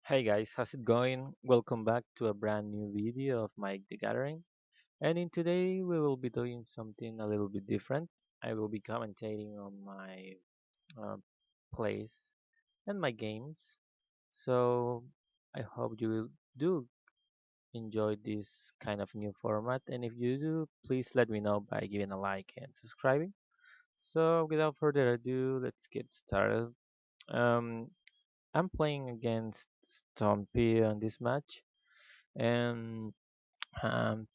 Hey guys, how's it going? Welcome back to a brand new video of Mike the Gathering. And in today we will be doing something a little bit different. I will be commentating on my uh, plays and my games. So I hope you will do enjoy this kind of new format. And if you do, please let me know by giving a like and subscribing. So without further ado, let's get started. Um, I'm playing against Stompy on this match. And um,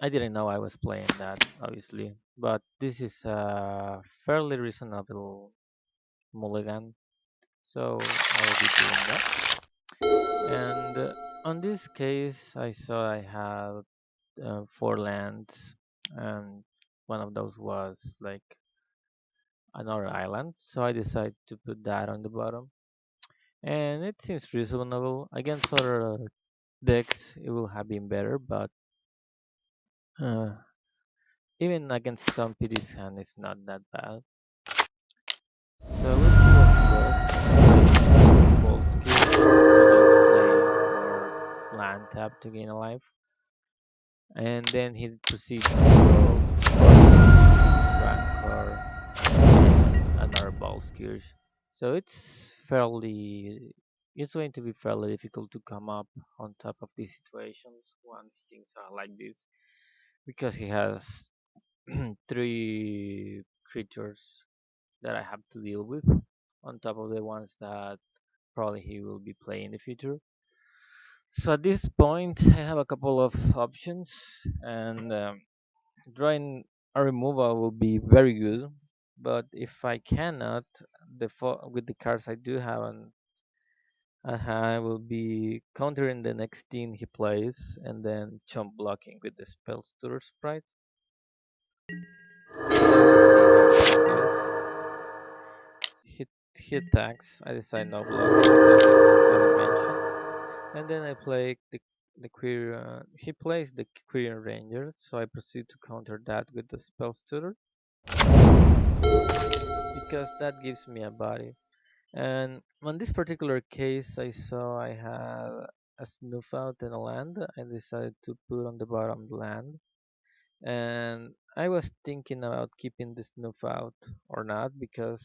I didn't know I was playing that, obviously, but this is a fairly reasonable mulligan, so I will be doing that. And on this case, I saw I had four lands, and one of those was like another island, so I decided to put that on the bottom. And it seems reasonable. Against other decks, it will have been better, but uh, even against Stumpy, this hand is not that bad. So let's see what he does. Play ball skill. He just play for land tap to gain a life. And then he proceeds to go Rancor and another ball skill. So it's going to be fairly difficult to come up on top of these situations once things are like this because he has three creatures that I have to deal with on top of the ones that probably he will be playing in the future. So at this point, I have a couple of options, and drawing a removal will be very good. But if I cannot, with the cards I do have, and I will be countering the next thing he plays, and then chump blocking with the spell stutter sprite. So we'll see how that goes. Hit hit attacks. I decide no blocks because of what I mentioned. And then I play the queer. He plays the queer ranger, so I proceed to counter that with the spell stutter because that gives me a body. And on this particular case, I saw I had a snuff out in a land. I decided to put on the bottom land, and I was thinking about keeping the snuff out or not because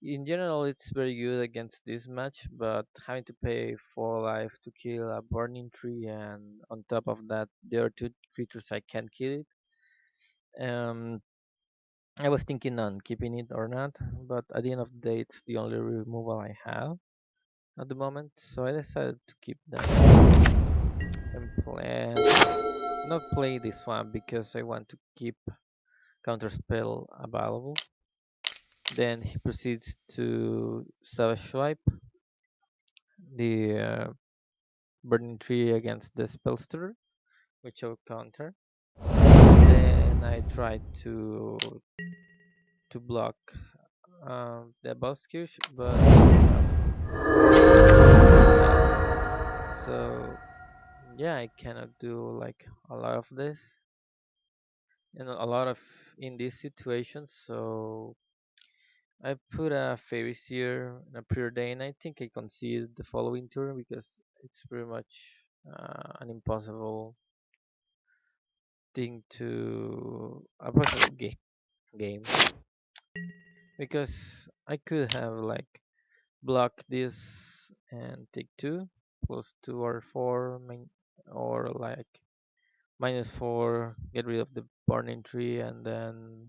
in general, it's very good against this match, but having to pay 4 life to kill a burning tree, and on top of that, there are two creatures I can't kill it. I was thinking on keeping it or not, but at the end of the day, it's the only removal I have at the moment, so I decided to keep that and not play this one because I want to keep counterspell available. Then he proceeds to savage swipe the burning tree against the spellster, which I will counter. Then I try to block the boss queues, but so yeah, I cannot do like a lot of this and a lot of in this situation. So I put a Fairies here in a preordain. I think I concede the following turn because it's pretty much an impossible thing to a possible game because I could have like blocked this and take 2 plus 2 or 4 or like -4, get rid of the burning tree, and then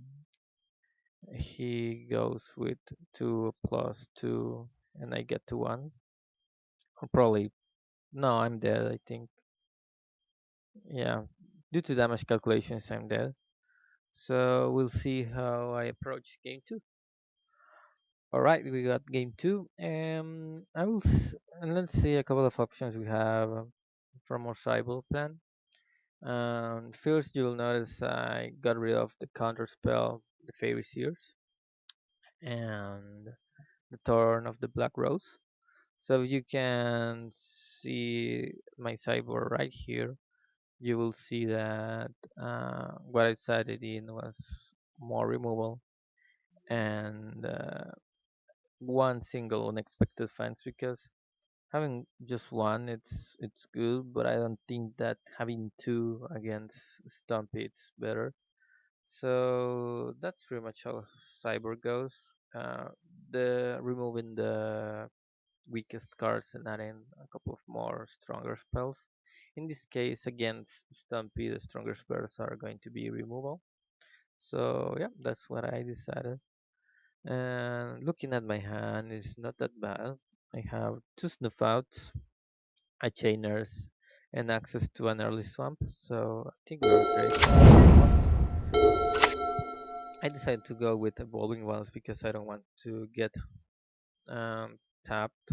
he goes with 2 plus 2 and I get to 1, or probably no, I'm dead, I think. Yeah, due to damage calculations I'm dead. So we'll see how I approach game 2. All right, we got game two. And let's see a couple of options we have from our tribal plan. First, you'll notice I got rid of the counter spell, the Fairy Seers, and the Thorn of the Black Rose. So you can see my sideboard right here. You will see that what I decided in was more removal and one single unexpected fence because Having just one, it's good, but I don't think that having two against Stumpy it's better. So that's pretty much how Cyber goes. Uh, the removing the weakest cards and adding a couple of more stronger spells. In this case, against Stumpy, the stronger spells are going to be removal. So yeah, that's what I decided. And looking at my hand is not that bad. I have two snuff outs, a chainers, and access to an early swamp. So I think we're great. I decided to go with evolving ones because I don't want to get tapped.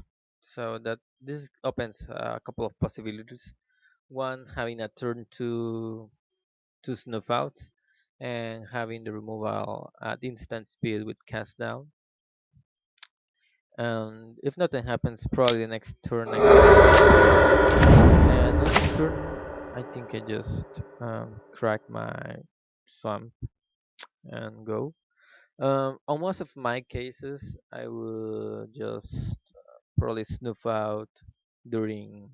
So that this opens a couple of possibilities. One, having a turn to snuff out, and having the removal at instant speed with cast down. And if nothing happens, probably the next turn I and on this turn I think I just crack my swamp and go. On most of my cases, I will just probably snuff out during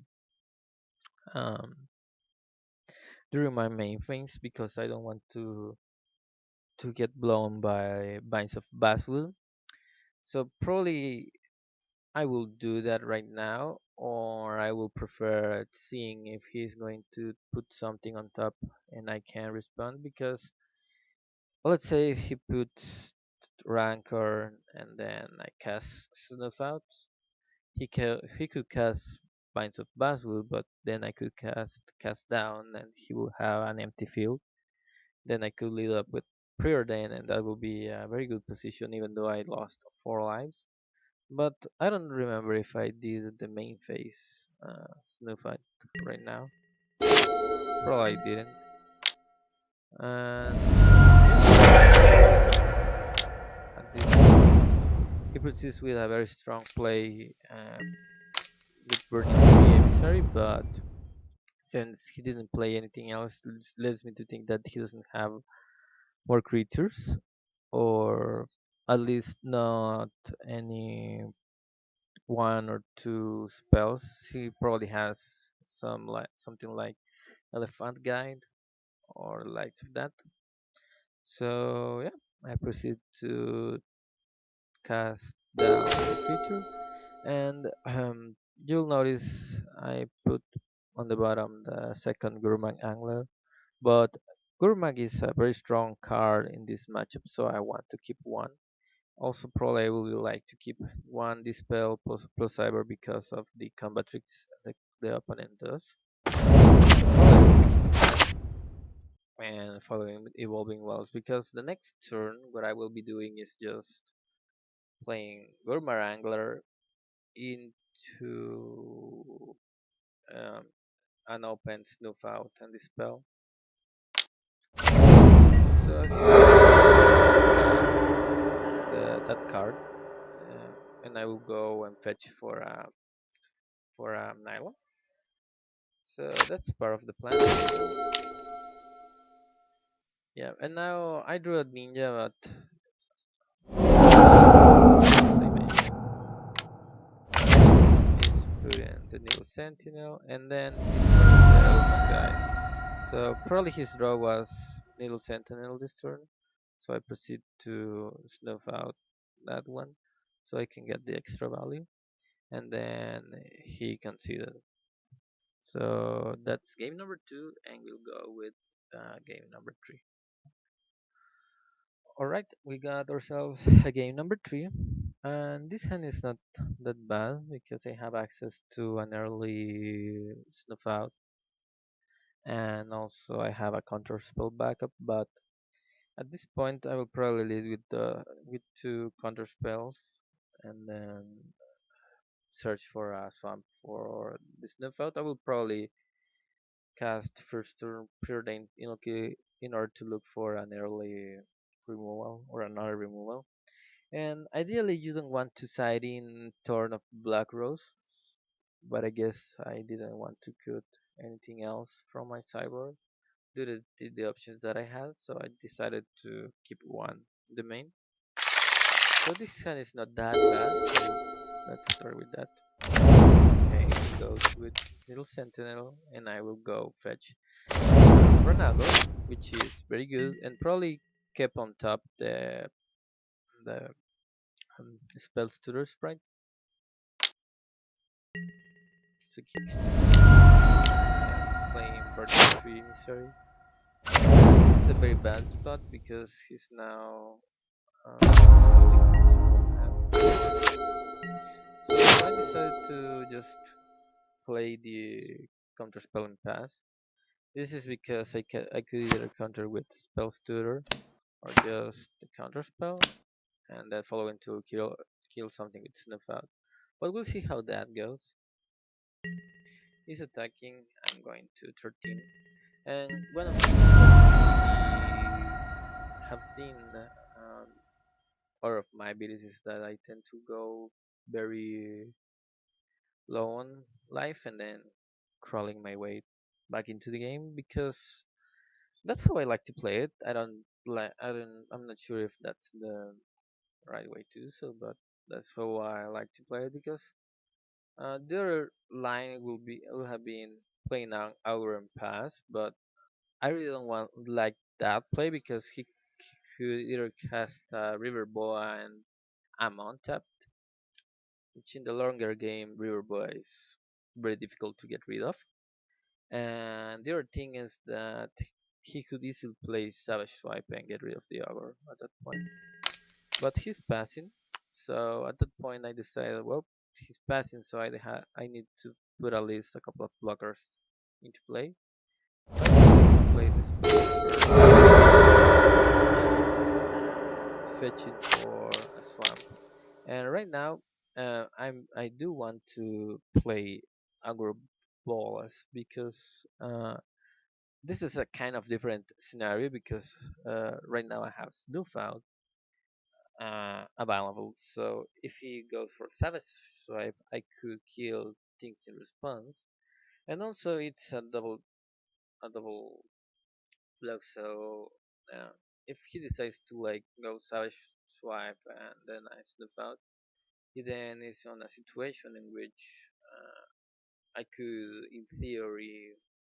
um, during my main things because I don't want to get blown by binds of basswood. So probably I will do that right now, or I will prefer seeing if he's going to put something on top and I can respond because let's say if he puts Rancor and then I cast Snuff out, he could cast Binds of Basswood, but then I could cast down and he will have an empty field. Then I could lead up with Preordain and that would be a very good position even though I lost 4 lives. But I don't remember if I did the main phase Snuff out right now. Probably I didn't. And at this he proceeds with a very strong play with Burning the Emissary, but since he didn't play anything else, leads me to think that he doesn't have more creatures, or at least not any one or two spells. He probably has something like Elephant Guide or lights of that. So yeah, I proceed to cast down the creature. And you'll notice I put on the bottom the second Gurmag Angler, but Gurmag is a very strong card in this matchup, so I want to keep one. Also, probably I will like to keep one Dispel plus Cyber because of the combat tricks the opponent does. And following with Evolving Wells because the next turn what I will be doing is just playing Gurmag Angler into um, an open snuff out and dispel. So that card, and I will go and fetch for a nylon. So that's part of the plan. Yeah, and now I drew a ninja, but he's putting the Needle Sentinel, and then he's putting the Elephant guy. So probably his draw was Needle Sentinel this turn. So I proceed to snuff out that one so I can get the extra value and then he conceded. So that's game number 2 and we'll go with game number 3. Alright, we got ourselves a game number 3 and this hand is not that bad because I have access to an early snuff out and also I have a counter spell backup, but at this point, I will probably lead with two counter spells, and then search for a swamp for the snuff out. I will probably cast first turn preordained in order to look for an early removal or another removal. And ideally, you don't want to side in turn of Black Rose, but I guess I didn't want to cut anything else from my sideboard due to the options that I had, so I decided to keep one in the main. So this hand is not that bad, so let's start with that. Okay, little sentinel, and I will go fetch Ronaldo, which is very good, and probably kept on top the spells tutor sprite. So keeps playing Bird 3 Missouri. This is a very bad spot because he's now calling his own hand. So I decided to just play the counter spell and pass. This is because I could either counter with spell tutor or just the counter spell and then follow into kill something with snuff out. But we'll see how that goes. He's attacking. I'm going to 13. And one of the things that we have seen out of my abilities is that I tend to go very low on life and then crawling my way back into the game because that's how I like to play it. I'm not sure if that's the right way to do so, but that's how I like to play it because the other line will have been playing on Hour and Pass, but I really don't want like that play because he could either cast River Boa and I'm untapped, which in the longer game River Boa is very difficult to get rid of. And the other thing is that he could easily play Savage Swipe and get rid of the Ogre at that point. But he's passing, so at that point I decided, well, he's passing, so I need to put at least a couple of blockers into play. So I play this fetching for a swamp. And right now, I do want to play Agro Bolas because this is a kind of different scenario because right now I have Snoof out available. So if he goes for Savage Swipe, I could kill things in response, and also it's a double block. So if he decides to like go Savage Swipe and then I snuff out, he then is on a situation in which I could, in theory,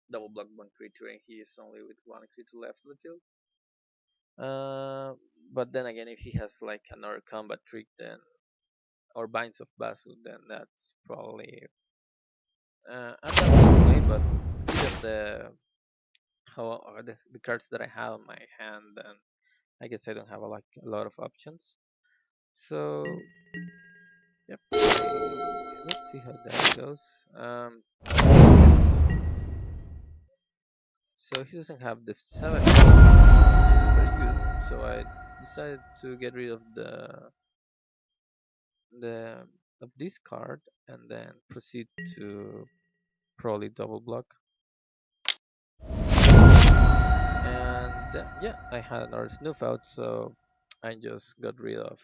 double block one creature, and he is only with one creature left on the field. Uh, but then again, if he has like another combat trick, then or binds of Basu, then that's probably I'm not gonna play. But given the cards that I have in my hand, then I guess I don't have like a lot of options. So yep, let's see how that goes. Um, so he doesn't have the 7, which is very good. So I decided to get rid of the of this card and then proceed to probably double block. And yeah, I had another snuff out, so I just got rid of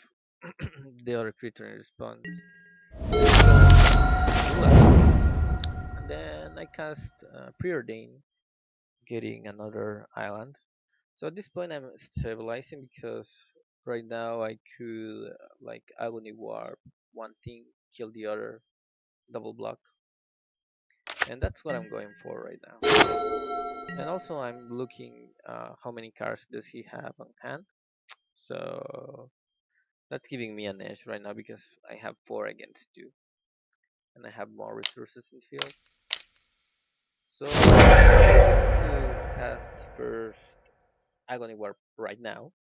the other creature in response. And then I cast Preordain, getting another island. So at this point, I'm stabilizing because right now I could like Agony Warp one thing, kill the other, double block, and that's what I'm going for right now. And also, I'm looking how many cards does he have on hand. So that's giving me an edge right now because I have 4 against 2, and I have more resources in field. So I'm going to cast first Agony Warp right now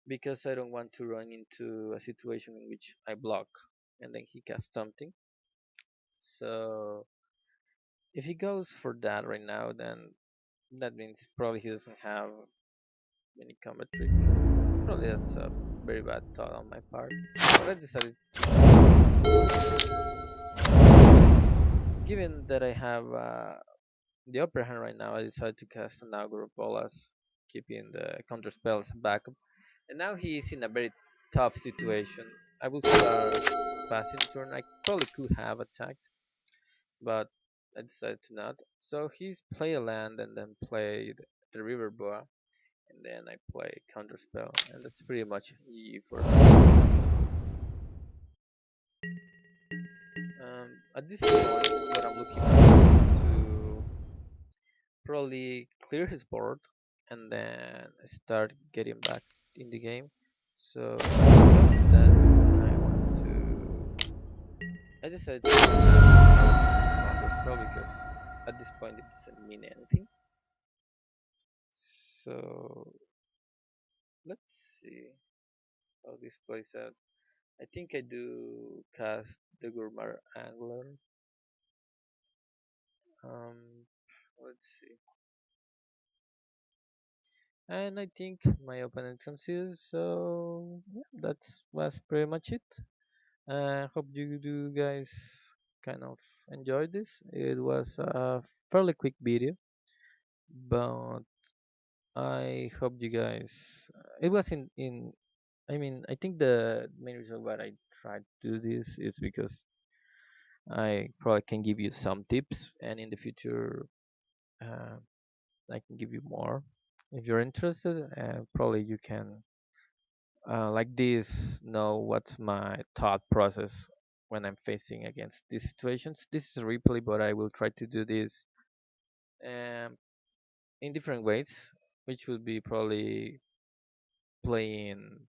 because I don't want to run into a situation in which I block and then he casts something. So if he goes for that right now, then that means probably he doesn't have any combat trick. Probably that's a very bad thought on my part. But I decided, given that I have the upper hand right now, I decided to cast an Augur of Bolas, keeping the counter spells backup. And now he is in a very tough situation. I will start passing turn. I probably could have attacked, but I decided to not. So he's play a land and then played the River Boa, and then I play counter spell, and that's pretty much GG for me. At this point, what I'm looking for probably clear his board and then start getting back in the game. So because of that, I want to. I decided to numbers probably because at this point it doesn't mean anything. So let's see how this plays out. I think I do cast the Gourmand Angler. Um, let's see. And I think my opponent conceals. So yeah, that was pretty much it. Hope you do guys kind of enjoyed this. It was a fairly quick video, but I hope you guys. It was in. I mean, I think the main reason why I tried to do this is because I probably can give you some tips, and in the future, uh, I can give you more. If you're interested, probably you can like this know what's my thought process when I'm facing against these situations. This is a replay, but I will try to do this um, in different ways, which would be probably playing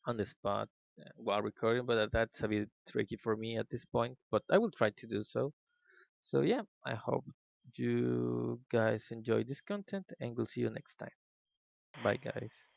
on the spot while recording, but that's a bit tricky for me at this point. But I will try to do so. So yeah, I hope you guys enjoy this content, and we'll see you next time. Bye, guys.